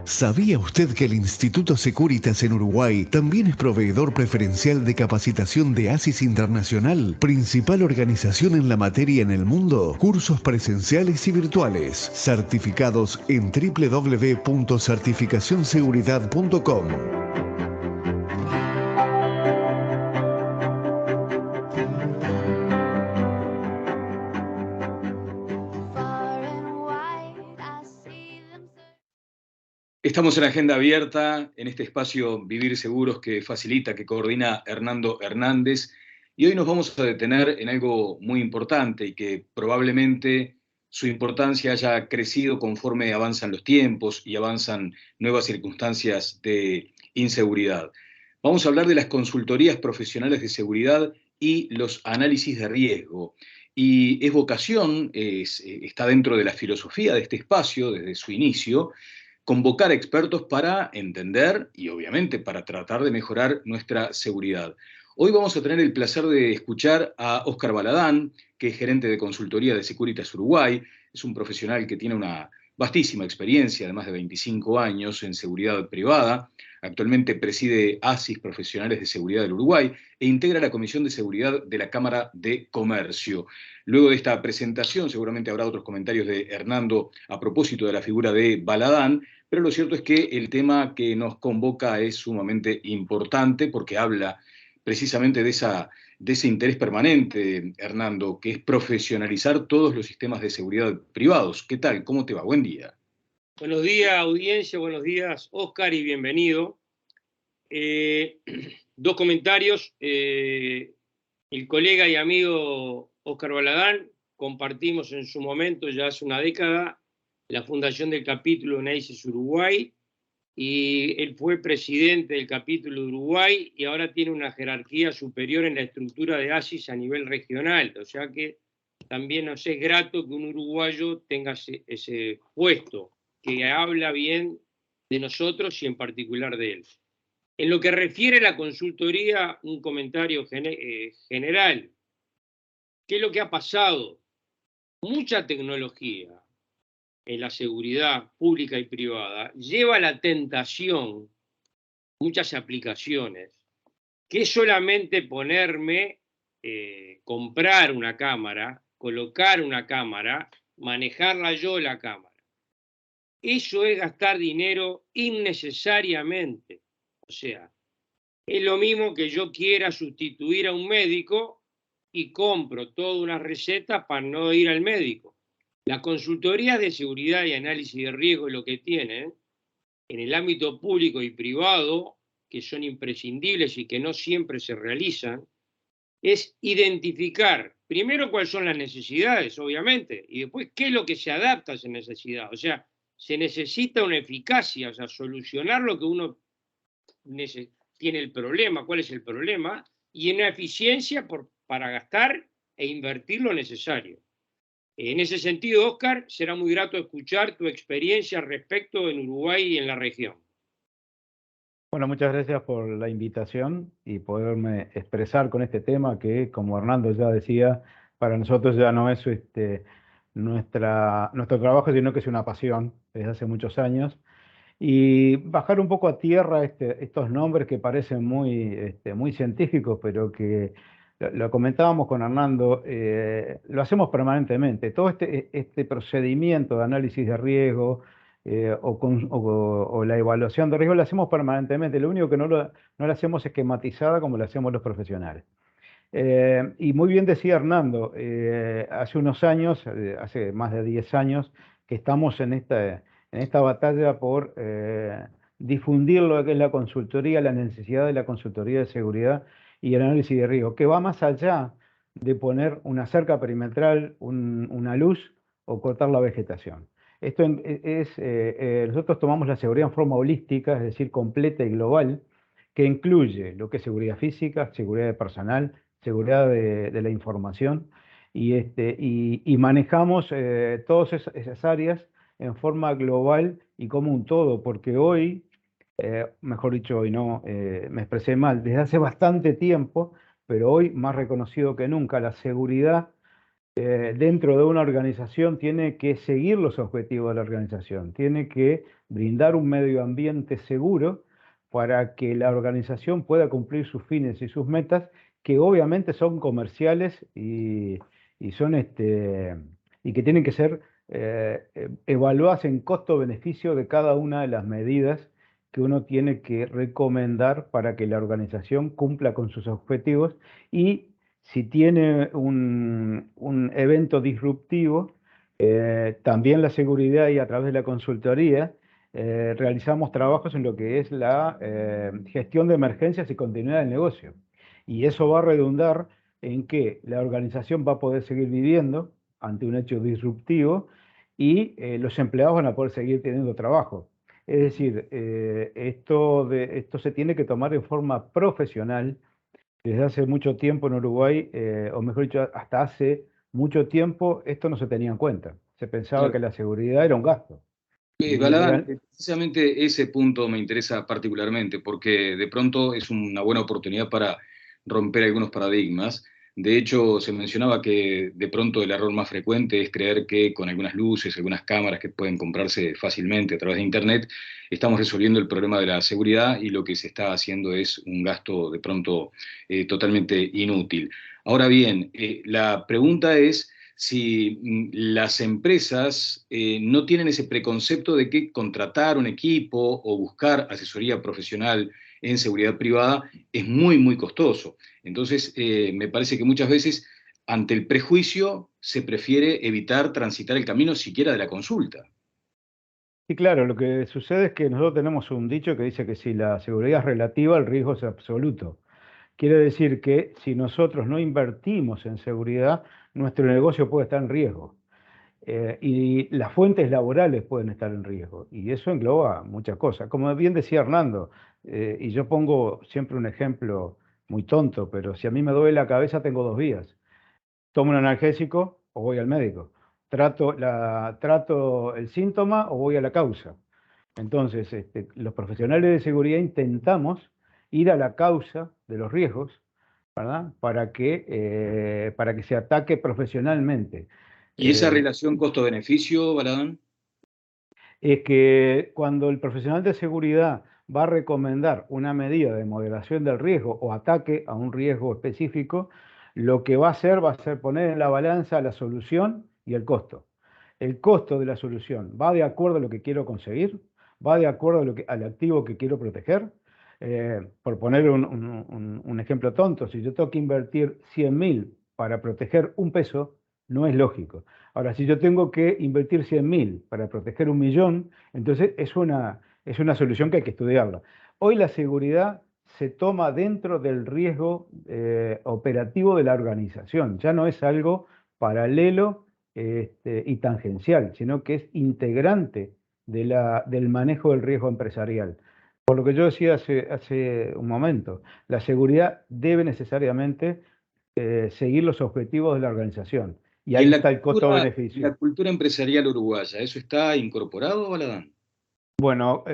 ¿Sabía usted que el Instituto Securitas en Uruguay también es proveedor preferencial de capacitación de ASIS Internacional, principal organización en la materia en el mundo? Cursos presenciales y virtuales, certificados en www.certificacionseguridad.com. Estamos en Agenda Abierta, en este espacio Vivir Seguros que facilita, que coordina Hernando Hernández. Y hoy nos vamos a detener en algo muy importante y que probablemente su importancia haya crecido conforme avanzan los tiempos y avanzan nuevas circunstancias de inseguridad. Vamos a hablar de las consultorías profesionales de seguridad y los análisis de riesgo. Y es vocación, está dentro de la filosofía de este espacio desde su inicio, convocar expertos para entender y obviamente para tratar de mejorar nuestra seguridad. Hoy vamos a tener el placer de escuchar a Óscar Baladán, que es gerente de consultoría de Securitas Uruguay. Es un profesional que tiene una vastísima experiencia de más de 25 años en seguridad privada. Actualmente preside ASIS Profesionales de Seguridad del Uruguay e integra la Comisión de Seguridad de la Cámara de Comercio. Luego de esta presentación, seguramente habrá otros comentarios de Hernando a propósito de la figura de Baladán, pero lo cierto es que el tema que nos convoca es sumamente importante porque habla precisamente de ese interés permanente, Hernando, que es profesionalizar todos los sistemas de seguridad privados. ¿Qué tal? ¿Cómo te va? Buen día. Buenos días, audiencia. Buenos días, Óscar, y bienvenido. Dos comentarios. El colega y amigo Óscar Baladán, compartimos en su momento, ya hace una década, la fundación del capítulo en ASIS Uruguay, y él fue presidente del capítulo de Uruguay y ahora tiene una jerarquía superior en la estructura de ASIS a nivel regional. O sea que también nos es grato que un uruguayo tenga ese puesto, que habla bien de nosotros y en particular de él. En lo que refiere a la consultoría, un comentario general. ¿Qué es lo que ha pasado? Mucha tecnología en la seguridad pública y privada lleva a la tentación, muchas aplicaciones, que es solamente ponerme, comprar una cámara, colocar una cámara, manejarla yo la cámara. Eso es gastar dinero innecesariamente. O sea, es lo mismo que yo quiera sustituir a un médico y compro toda una receta para no ir al médico. Las consultorías de seguridad y análisis de riesgo lo que tienen en el ámbito público y privado, que son imprescindibles y que no siempre se realizan, es identificar primero cuáles son las necesidades, obviamente, y después qué es lo que se adapta a esa necesidad. O sea, se necesita una eficacia, o sea, solucionar lo que uno tiene el problema, cuál es el problema, y una eficiencia para gastar e invertir lo necesario. En ese sentido, Óscar, será muy grato escuchar tu experiencia al respecto en Uruguay y en la región. Bueno, muchas gracias por la invitación y poderme expresar con este tema que, como Hernando ya decía, para nosotros ya no es nuestro trabajo, sino que es una pasión desde hace muchos años. Y bajar un poco a tierra estos nombres que parecen muy científicos, pero que lo comentábamos con Hernando, lo hacemos permanentemente. Todo este procedimiento de análisis de riesgo o la evaluación de riesgo lo hacemos permanentemente. Lo único que no lo hacemos esquematizada como lo hacemos los profesionales. Y muy bien decía Hernando, hace unos años, hace más de 10 años, que estamos en esta batalla por difundir lo que es la consultoría, la necesidad de la consultoría de seguridad y el análisis de riesgo, que va más allá de poner una cerca perimetral, una luz o cortar la vegetación. Nosotros tomamos la seguridad en forma holística, es decir, completa y global, que incluye lo que es seguridad física, seguridad de personal, seguridad de la información, y manejamos todas esas áreas en forma global y como un todo, porque hoy, mejor dicho, hoy no, me expresé mal, desde hace bastante tiempo, pero hoy más reconocido que nunca, la seguridad dentro de una organización tiene que seguir los objetivos de la organización, tiene que brindar un medio ambiente seguro para que la organización pueda cumplir sus fines y sus metas, que obviamente son comerciales y son y que tienen que ser evaluadas en costo-beneficio de cada una de las medidas que uno tiene que recomendar para que la organización cumpla con sus objetivos y si tiene un evento disruptivo, también la seguridad y a través de la consultoría realizamos trabajos en lo que es la gestión de emergencias y continuidad del negocio. Y eso va a redundar en que la organización va a poder seguir viviendo ante un hecho disruptivo y los empleados van a poder seguir teniendo trabajo. Es decir, esto se tiene que tomar en forma profesional. Desde hace mucho tiempo en Uruguay, o mejor dicho, hasta hace mucho tiempo, esto no se tenía en cuenta. Se pensaba que Claro. la seguridad era un gasto. Y Baladán, precisamente ese punto me interesa particularmente porque de pronto es una buena oportunidad para romper algunos paradigmas. De hecho, se mencionaba que de pronto el error más frecuente es creer que con algunas luces, algunas cámaras que pueden comprarse fácilmente a través de Internet, estamos resolviendo el problema de la seguridad y lo que se está haciendo es un gasto de pronto totalmente inútil. Ahora bien, la pregunta es si las empresas no tienen ese preconcepto de que contratar un equipo o buscar asesoría profesional en seguridad privada es muy, muy costoso. Entonces, me parece que muchas veces, ante el prejuicio, se prefiere evitar transitar el camino siquiera de la consulta. sí, claro, lo que sucede es que nosotros tenemos un dicho que dice que si la seguridad es relativa, el riesgo es absoluto. Quiere decir que si nosotros no invertimos en seguridad, nuestro negocio puede estar en riesgo. Y las fuentes laborales pueden estar en riesgo. Y eso engloba muchas cosas. Como bien decía Hernando, y yo pongo siempre un ejemplo muy tonto, pero si a mí me duele la cabeza, tengo dos vías. Tomo un analgésico o voy al médico. Trato el síntoma o voy a la causa. Entonces, los profesionales de seguridad intentamos ir a la causa de los riesgos, ¿verdad? Para que se ataque profesionalmente. ¿Y esa Eh, relación costo-beneficio, Baladán? es que cuando el profesional de seguridad va a recomendar una medida de moderación del riesgo o ataque a un riesgo específico, lo que va a ser poner en la balanza la solución y el costo. El costo de la solución va de acuerdo a lo que quiero conseguir, va de acuerdo a al activo que quiero proteger. Por poner un ejemplo tonto, si yo tengo que invertir 100.000 para proteger un peso, no es lógico. Ahora, si yo tengo que invertir 100.000 para proteger 1.000.000, entonces es una solución que hay que estudiarla. Hoy la seguridad se toma dentro del riesgo operativo de la organización. Ya no es algo paralelo y tangencial, sino que es integrante del manejo del riesgo empresarial. Por lo que yo decía hace un momento, la seguridad debe necesariamente seguir los objetivos de la organización. Y Y ahí está el en la costo-beneficio. cultura empresarial uruguaya, ¿eso está incorporado, Baladán? Bueno,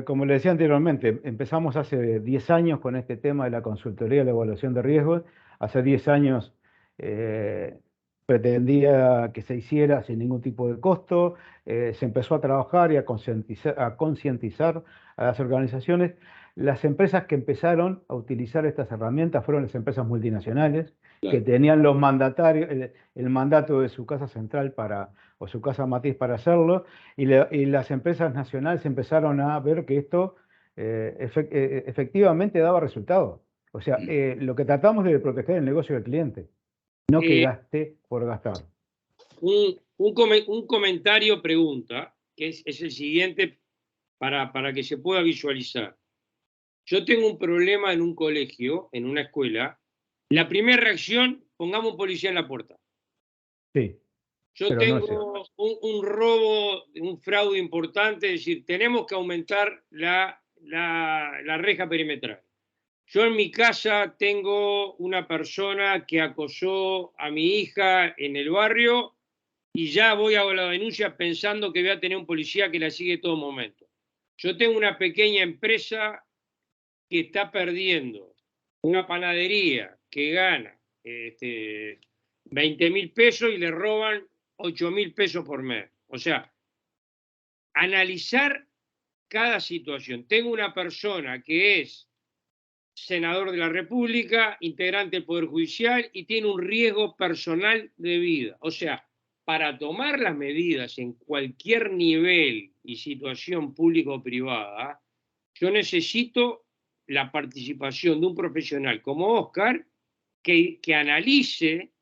como le decía anteriormente, empezamos hace 10 años con este tema de la consultoría y la evaluación de riesgos. Hace 10 años eh, pretendía que se hiciera sin ningún tipo de costo. Se empezó a trabajar y a concientizar a las organizaciones. Las empresas que empezaron a utilizar estas herramientas fueron las empresas multinacionales que Claro. tenían los mandatarios, el mandato de su casa central o su casa matriz para hacerlo y las empresas nacionales empezaron a ver que esto efectivamente daba resultado. O sea, lo que tratamos de proteger el negocio del cliente, no que Eh, gaste por gastar. un comentario pregunta, que es el siguiente para que se pueda visualizar. Yo tengo un problema en un colegio, en una escuela. La primera reacción, pongamos un policía en la puerta. Sí, Yo pero no es eso. tengo un robo, un fraude importante, es decir, tenemos que aumentar la reja perimetral. Yo en mi casa tengo una persona que acosó a mi hija en el barrio y ya voy a la denuncia pensando que voy a tener un policía que la sigue en todo momento. Yo tengo una pequeña empresa que está perdiendo, una panadería que gana 20.000 pesos y le roban 8.000 pesos por mes. O sea, analizar cada situación. Tengo una persona que es senador de la República, integrante del Poder Judicial y tiene un riesgo personal de vida. O sea, para tomar las medidas en cualquier nivel y situación pública o privada, yo necesito la participación de un profesional como Oscar que analice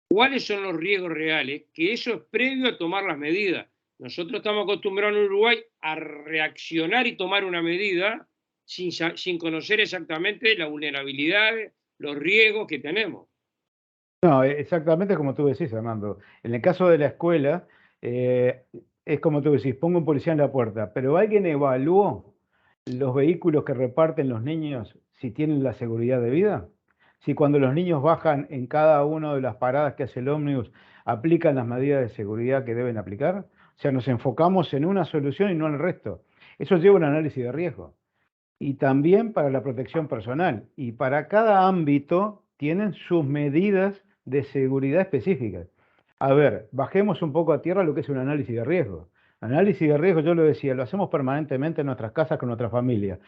cuáles son los riesgos reales, que eso es previo a tomar las medidas. Nosotros estamos acostumbrados en Uruguay a reaccionar y tomar una medida sin conocer exactamente las vulnerabilidades, los riesgos que tenemos. No, exactamente como tú decís, Armando. En el caso de la escuela, es como tú decís, pongo un policía en la puerta, pero ¿alguien evaluó los vehículos que reparten los niños si tienen la seguridad debida? Si cuando los niños bajan en cada una de las paradas que hace el ómnibus, aplican las medidas de seguridad que deben aplicar. O sea, nos enfocamos en una solución y no en el resto. Eso lleva un análisis de riesgo. Y también para la protección personal. Y para cada ámbito tienen sus medidas de seguridad específicas. A ver, bajemos un poco a tierra lo que es un análisis de riesgo. Análisis de riesgo, yo lo decía, lo hacemos permanentemente en nuestras casas con nuestra familia.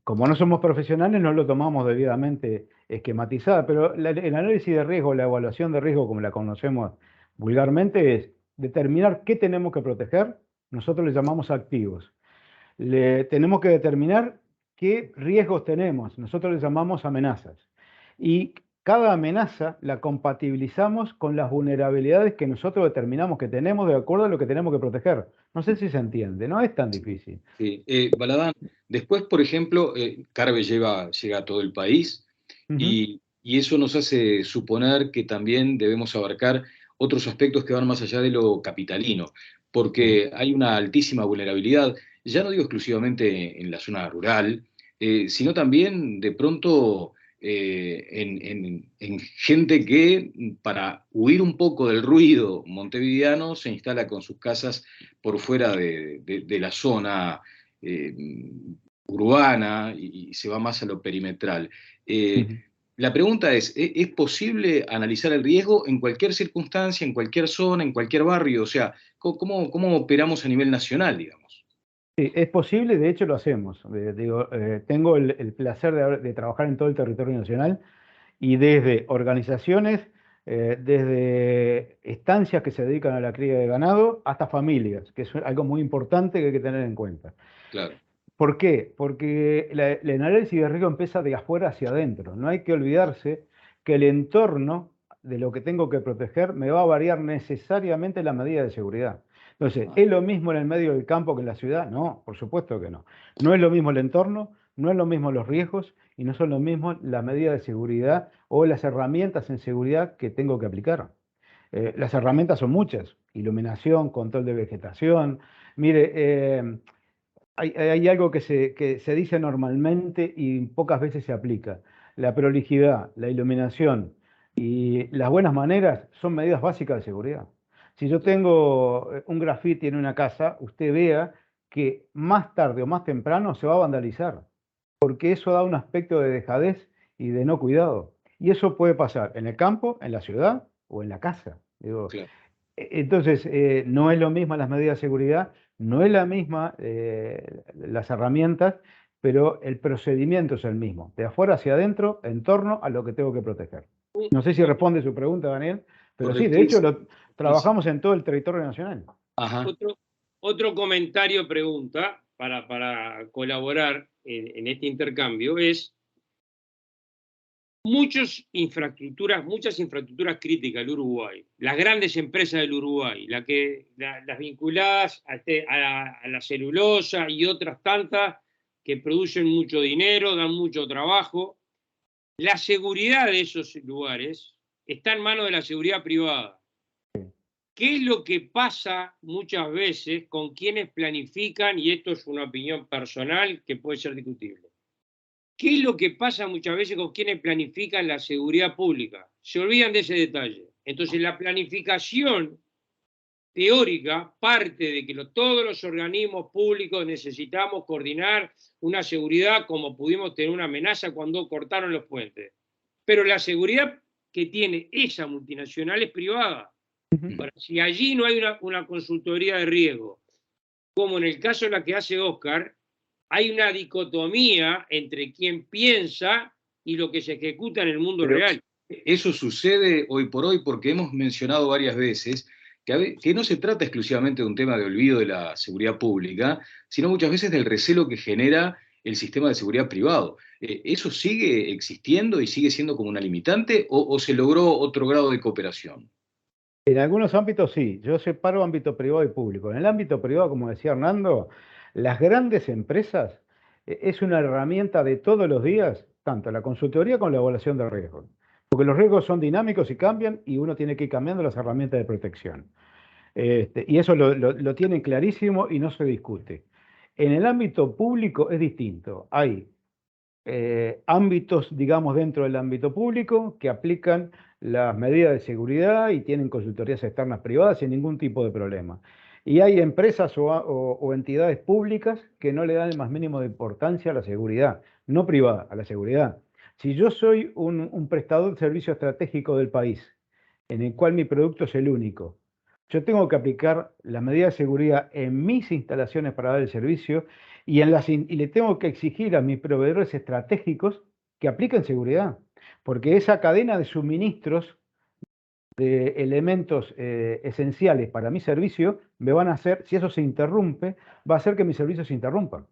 Como no somos profesionales, no lo tomamos debidamente esquematizada, pero el análisis de riesgo, la evaluación de riesgo, como la conocemos vulgarmente, es determinar qué tenemos que proteger. Nosotros le llamamos activos. Tenemos que determinar qué riesgos tenemos. Nosotros les llamamos amenazas. Y cada amenaza la compatibilizamos con las vulnerabilidades que nosotros determinamos que tenemos de acuerdo a lo que tenemos que proteger. No sé si se entiende, no es tan difícil. Sí. Baladán, después, por ejemplo, Carve llega a todo el país y eso nos hace suponer que también debemos abarcar otros aspectos que van más allá de lo capitalino, porque hay una altísima vulnerabilidad, ya no digo exclusivamente en la zona rural, sino también de pronto en gente que para huir un poco del ruido montevideano se instala con sus casas por fuera de la zona urbana y se va más a lo perimetral. La pregunta ¿es posible analizar el riesgo en cualquier circunstancia, en cualquier zona, en cualquier barrio? O sea, ¿cómo operamos a nivel nacional, digamos? Sí, es posible, de hecho lo hacemos. Tengo el placer de trabajar en todo el territorio nacional y desde organizaciones, desde estancias que se dedican a la cría de ganado, hasta familias, que es algo muy importante que hay que tener en cuenta. Claro. ¿Por qué? Porque el análisis de riesgo empieza de afuera hacia adentro. No hay que olvidarse que el entorno de lo que tengo que proteger me va a variar necesariamente la medida de seguridad. Entonces, ¿es lo mismo en el medio del campo que en la ciudad? No, por supuesto que no. No es lo mismo el entorno, no es lo mismo los riesgos y no son lo mismo las medidas de seguridad o las herramientas en seguridad que tengo que aplicar. Las herramientas son muchas: iluminación, control de vegetación. Mire, hay algo que se dice normalmente y pocas veces se aplica. La prolijidad, la iluminación y las buenas maneras son medidas básicas de seguridad. Si yo tengo un grafiti en una casa, usted vea que más tarde o más temprano se va a vandalizar, porque eso da un aspecto de dejadez y de no cuidado. Y eso puede pasar en el campo, en la ciudad o en la casa. Digo, Claro. entonces, no es lo mismo las medidas de seguridad, no es la misma las herramientas, pero el procedimiento es el mismo, de afuera hacia adentro, en torno a lo que tengo que proteger. No sé si responde su pregunta, Daniel, pero sí, de hecho trabajamos en todo el territorio nacional. Ajá. Otro comentario, pregunta, para colaborar en este intercambio es: muchas infraestructuras críticas del Uruguay, las grandes empresas del Uruguay, las vinculadas a la celulosa y otras tantas que producen mucho dinero, dan mucho trabajo, la seguridad de esos lugares está en manos de la seguridad privada. ¿Qué es lo que pasa muchas veces con quienes planifican? Y esto es una opinión personal que puede ser discutible. ¿Qué es lo que pasa muchas veces con quienes planifican la seguridad pública? Se olvidan de ese detalle. Entonces, la planificación teórica parte de que todos los organismos públicos necesitamos coordinar una seguridad como pudimos tener una amenaza cuando cortaron los puentes. Pero la seguridad que tiene esa multinacional es privada. Ahora, si allí no hay una consultoría de riesgo, como en el caso de la que hace Oscar, hay una dicotomía entre quien piensa y lo que se ejecuta en el mundo real. Eso sucede hoy por hoy porque hemos mencionado varias veces que no se trata exclusivamente de un tema de olvido de la seguridad pública, sino muchas veces del recelo que genera el sistema de seguridad privado. ¿Eso sigue existiendo y sigue siendo como una limitante o se logró otro grado de cooperación? En algunos ámbitos sí, yo separo ámbito privado y público. En el ámbito privado, como decía Hernando, las grandes empresas es una herramienta de todos los días, tanto la consultoría como la evaluación de riesgos. Porque los riesgos son dinámicos y cambian y uno tiene que ir cambiando las herramientas de protección. Y eso lo tienen clarísimo y no se discute. En el ámbito público es distinto. Hay ámbitos, digamos, dentro del ámbito público que aplican las medidas de seguridad y tienen consultorías externas privadas sin ningún tipo de problema. Y hay empresas o entidades públicas que no le dan el más mínimo de importancia a la seguridad, no privada, a la seguridad. Si yo soy un prestador de servicio estratégico del país, en el cual mi producto es el único, yo tengo que aplicar las medidas de seguridad en mis instalaciones para dar el servicio y le tengo que exigir a mis proveedores estratégicos que apliquen seguridad, porque esa cadena de suministros de elementos esenciales para mi servicio me van a hacer, si eso se interrumpe, va a hacer que mi servicio se interrumpa.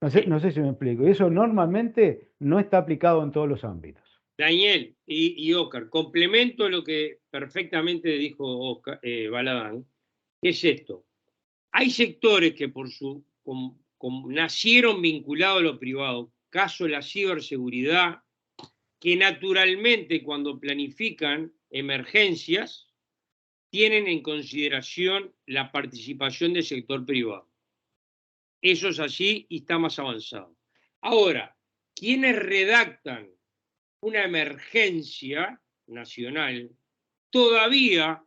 No sé si me explico. Y eso normalmente no está aplicado en todos los ámbitos. Daniel y Oscar, complemento lo que perfectamente dijo Baladán, que es esto. Hay sectores que nacieron vinculados a lo privado, caso la ciberseguridad, que naturalmente cuando planifican emergencias tienen en consideración la participación del sector privado. Eso es así y está más avanzado. Ahora, quienes redactan una emergencia nacional, todavía,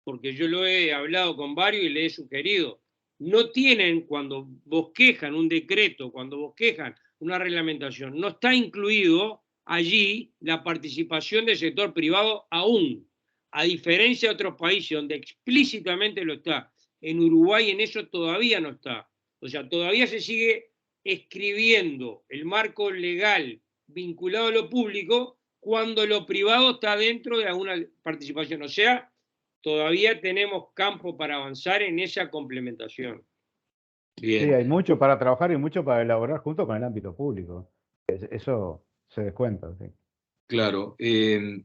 porque yo lo he hablado con varios y le he sugerido, no tienen, cuando bosquejan un decreto, cuando bosquejan una reglamentación, no está incluido allí la participación del sector privado aún, a diferencia de otros países donde explícitamente lo está. En Uruguay en eso todavía no está. O sea, todavía se sigue escribiendo el marco legal vinculado a lo público cuando lo privado está dentro de alguna participación. O sea, todavía tenemos campo para avanzar en esa complementación. Bien. Sí, hay mucho para trabajar y mucho para elaborar junto con el ámbito público. Eso se descuenta, sí. Claro.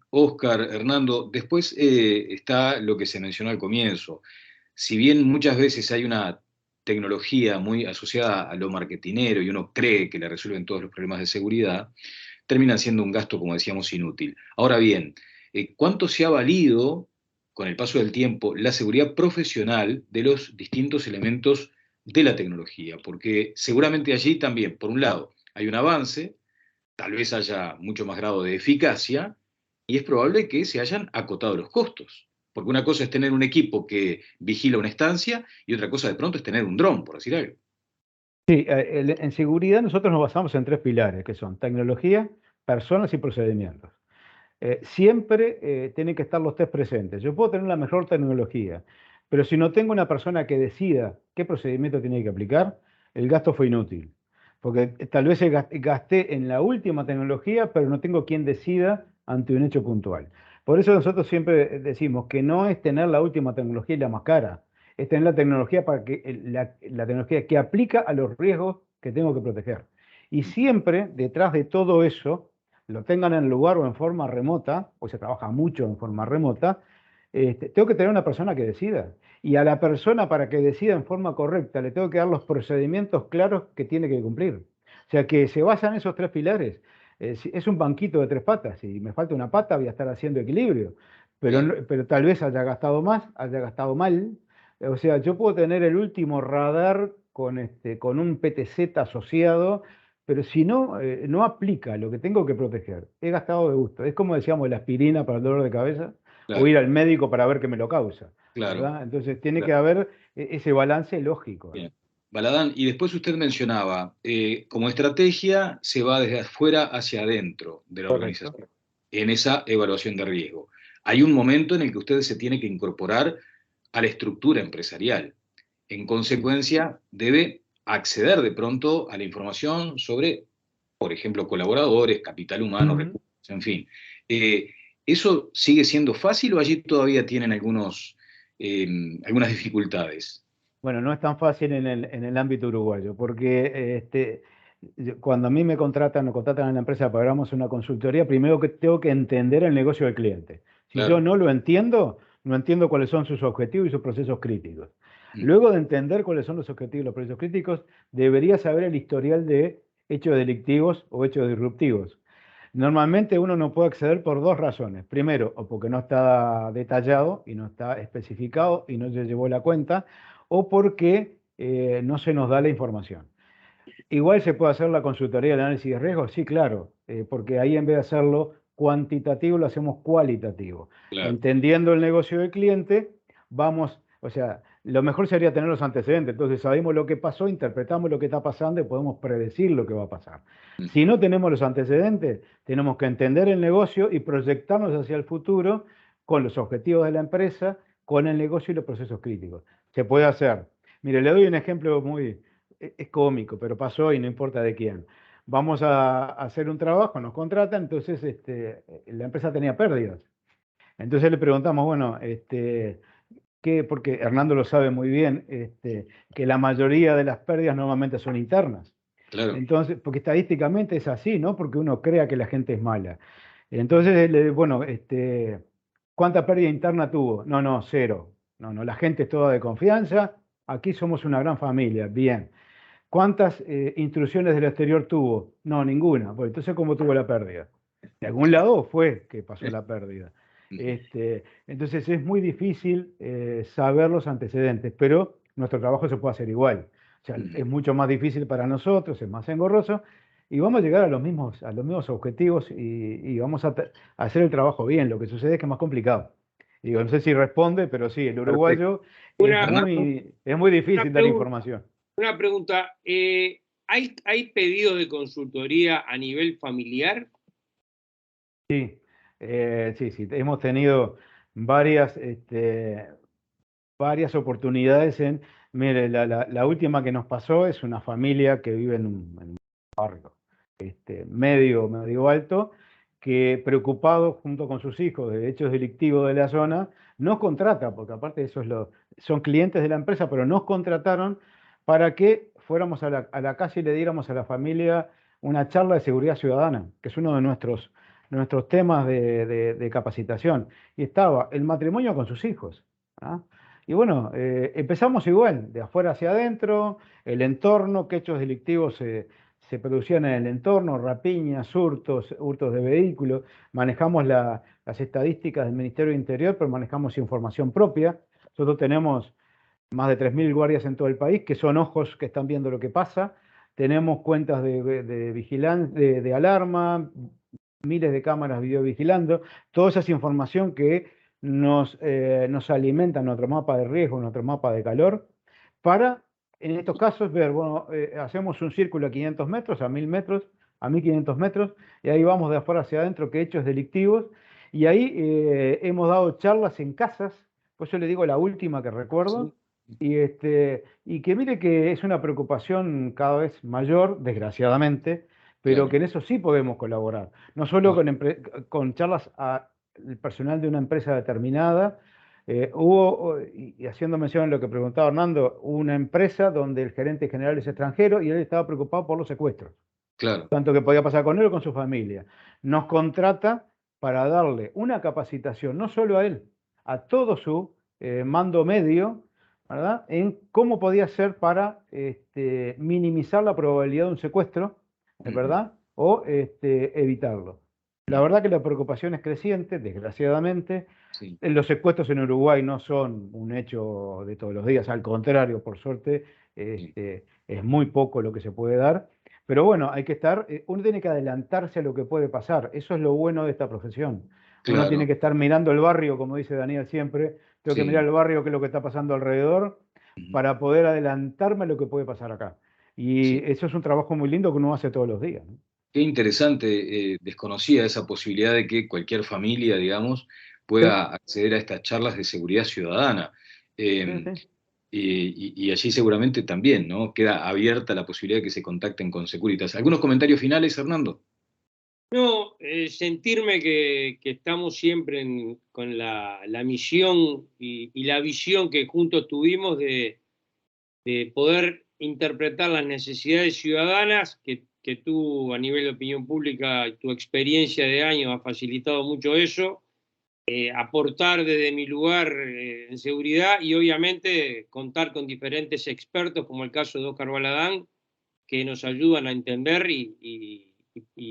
Oscar, Hernando, después está lo que se mencionó al comienzo. Si bien muchas veces hay una tecnología muy asociada a lo marketinero y uno cree que le resuelven todos los problemas de seguridad, termina siendo un gasto, como decíamos, inútil. Ahora bien, ¿cuánto se ha valido con el paso del tiempo la seguridad profesional de los distintos elementos de la tecnología? Porque seguramente allí también, por un lado, hay un avance, tal vez haya mucho más grado de eficacia y es probable que se hayan acotado los costos. Porque una cosa es tener un equipo que vigila una estancia y otra cosa de pronto es tener un dron, por decir algo. Sí, en seguridad nosotros nos basamos en 3 pilares, que son tecnología, personas y procedimientos. Siempre tienen que estar los 3 presentes. Yo puedo tener la mejor tecnología, pero si no tengo una persona que decida qué procedimiento tiene que aplicar, el gasto fue inútil. Porque tal vez gasté en la última tecnología, pero no tengo quien decida ante un hecho puntual. Por eso nosotros siempre decimos que no es tener la última tecnología y la más cara, es tener la tecnología la tecnología que aplica a los riesgos que tengo que proteger. Y siempre detrás de todo eso, lo tengan en el lugar o en forma remota, o se trabaja mucho en forma remota, tengo que tener una persona que decida. Y a la persona para que decida en forma correcta le tengo que dar los procedimientos claros que tiene que cumplir. O sea que se basan en esos 3 pilares. Es un banquito de 3 patas. Si me falta una pata voy a estar haciendo equilibrio. Pero tal vez haya gastado más, haya gastado mal. O sea, yo puedo tener el último radar con un PTZ asociado, pero si no, no aplica lo que tengo que proteger. He gastado de gusto. Es como decíamos la aspirina para el dolor de cabeza o ir al médico para ver qué me lo causa. Claro. ¿Verdad? Entonces tiene que haber ese balance lógico. Bien. Baladán, y después usted mencionaba, como estrategia se va desde afuera hacia adentro de la Correcto. organización. en esa evaluación de riesgo. Hay un momento en el que usted se tiene que incorporar a la estructura empresarial. En consecuencia, debe acceder de pronto a la información sobre, por ejemplo, colaboradores, capital humano, recursos, en fin. ¿Eso sigue siendo fácil o allí todavía tienen algunas dificultades? Bueno, no es tan fácil en el ámbito uruguayo, porque cuando a mí me contratan o contratan en la empresa para hagamos una consultoría, primero que tengo que entender el negocio del cliente. Si yo Claro. no lo entiendo, no entiendo cuáles son sus objetivos y sus procesos críticos. Mm. Luego de entender cuáles son los objetivos y los procesos críticos, debería saber el historial de hechos delictivos o hechos disruptivos. Normalmente uno no puede acceder por dos razones. Primero, o porque no está detallado y no está especificado y no se llevó la cuenta, o porque no se nos da la información. Igual se puede hacer la consultoría de análisis de riesgo, sí, claro, porque ahí en vez de hacerlo cuantitativo lo hacemos cualitativo. Claro. Entendiendo el negocio del cliente, vamos, o sea, lo mejor sería tener los antecedentes, entonces sabemos lo que pasó, interpretamos lo que está pasando y podemos predecir lo que va a pasar. Si no tenemos los antecedentes, tenemos que entender el negocio y proyectarnos hacia el futuro con los objetivos de la empresa, con el negocio y los procesos críticos. Se puede hacer. Mire, le doy un ejemplo muy, es cómico, pero pasó y no importa de quién. Vamos a hacer un trabajo, nos contratan, entonces la empresa tenía pérdidas. Entonces le preguntamos, bueno, ¿qué? Porque Hernando lo sabe muy bien, que la mayoría de las pérdidas normalmente son internas. Claro. Entonces, porque estadísticamente es así, ¿no? Porque uno crea que la gente es mala. Entonces, bueno, ¿cuánta pérdida interna tuvo? No, no, cero. No, no, la gente es toda de confianza. Aquí somos una gran familia, bien. ¿Cuántas instrucciones del exterior tuvo? No, ninguna. Pues entonces, ¿cómo tuvo la pérdida? De algún lado fue que pasó la pérdida. Entonces es muy difícil saber los antecedentes, pero nuestro trabajo se puede hacer igual. O sea, es mucho más difícil para nosotros, es más engorroso, y vamos a llegar a los mismos objetivos y vamos a hacer el trabajo bien. Lo que sucede es que es más complicado. Digo, no sé si responde, pero sí, el uruguayo es muy difícil dar información. Una pregunta, ¿hay pedidos de consultoría a nivel familiar? Sí, sí, hemos tenido varias, varias oportunidades mire, la última que nos pasó es una familia que vive en un barrio medio alto, que preocupado junto con sus hijos de hechos delictivos de la zona, nos contrata, porque aparte de eso son clientes de la empresa, pero nos contrataron para que fuéramos a la calle y le diéramos a la familia una charla de seguridad ciudadana, que es uno de nuestros temas de capacitación. Y estaba el matrimonio con sus hijos. ¿Ah? Y bueno, empezamos igual, de afuera hacia adentro, el entorno, qué hechos delictivos se producían en el entorno, rapiñas, hurtos de vehículos. Manejamos las estadísticas del Ministerio del Interior, pero manejamos información propia. Nosotros tenemos más de 3.000 guardias en todo el país, que son ojos que están viendo lo que pasa. Tenemos cuentas de vigilancia, de alarma, miles de cámaras videovigilando. Toda esa es información que nos alimenta nuestro mapa de riesgo, nuestro mapa de calor, para, en estos casos, ver, bueno, hacemos un círculo a 500 metros, a 1.000 metros, a 1.500 metros, y ahí vamos de afuera hacia adentro, qué hechos delictivos, y ahí hemos dado charlas en casas, pues yo le digo la última que recuerdo, y que mire que es una preocupación cada vez mayor, desgraciadamente, pero Claro. que en eso sí podemos colaborar, no solo con charlas al personal de una empresa determinada. Y haciendo mención a lo que preguntaba Hernando, hubo una empresa donde el gerente general es extranjero y él estaba preocupado por los secuestros, Claro. tanto que podía pasar con él o con su familia. Nos contrata para darle una capacitación, no solo a él, a todo su mando medio, ¿verdad? En cómo podía ser para minimizar la probabilidad de un secuestro, ¿verdad? O evitarlo. La verdad que la preocupación es creciente, desgraciadamente. Sí. Los secuestros en Uruguay no son un hecho de todos los días, al contrario, por suerte, es muy poco lo que se puede dar. Pero bueno, hay que estar, uno tiene que adelantarse a lo que puede pasar. Eso es lo bueno de esta profesión. Uno Claro. tiene que estar mirando el barrio, como dice Daniel siempre. Tengo que Sí. mirar el barrio, qué es lo que está pasando alrededor, para poder adelantarme a lo que puede pasar acá. Y Sí. eso es un trabajo muy lindo que uno hace todos los días, ¿no? Qué interesante, desconocía esa posibilidad de que cualquier familia, digamos, pueda acceder a estas charlas de seguridad ciudadana. Sí, Eh, sí. y allí seguramente también, ¿no? Queda abierta la posibilidad de que se contacten con Securitas. ¿Algunos comentarios finales, Hernando? No, sentirme que estamos siempre con la misión y la visión que juntos tuvimos de poder interpretar las necesidades ciudadanas, que tú a nivel de opinión pública, tu experiencia de años ha facilitado mucho eso, aportar desde mi lugar en seguridad y obviamente contar con diferentes expertos, como el caso de Óscar Baladán, que nos ayudan a entender y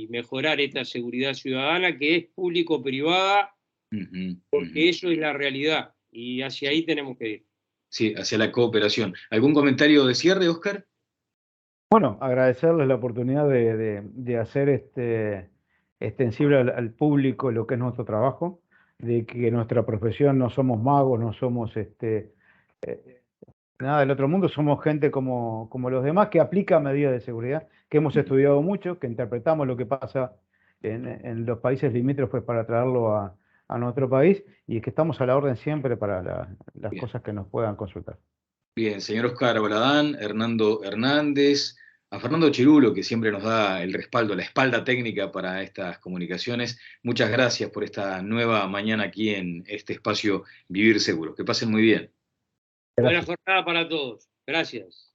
mejorar esta seguridad ciudadana que es público-privada, Ujú, porque ujú. eso es la realidad y hacia ahí tenemos que ir. Sí, hacia la cooperación. ¿Algún comentario de cierre, Óscar? Bueno, agradecerles la oportunidad de hacer extensible al público lo que es nuestro trabajo, de que nuestra profesión no somos magos, no somos eh, nada del otro mundo, somos gente como los demás que aplica medidas de seguridad, que hemos estudiado mucho, que interpretamos lo que pasa en los países limítrofes para traerlo a nuestro país y que estamos a la orden siempre para las Bien. cosas que nos puedan consultar. Bien, señor Óscar Baladán, Hernando Hernández, a Fernando Chirulo, que siempre nos da el respaldo, la espalda técnica para estas comunicaciones. Muchas gracias por esta nueva mañana aquí en este espacio Vivir Seguro. Que pasen muy bien. Buena Gracias. jornada para todos. Gracias.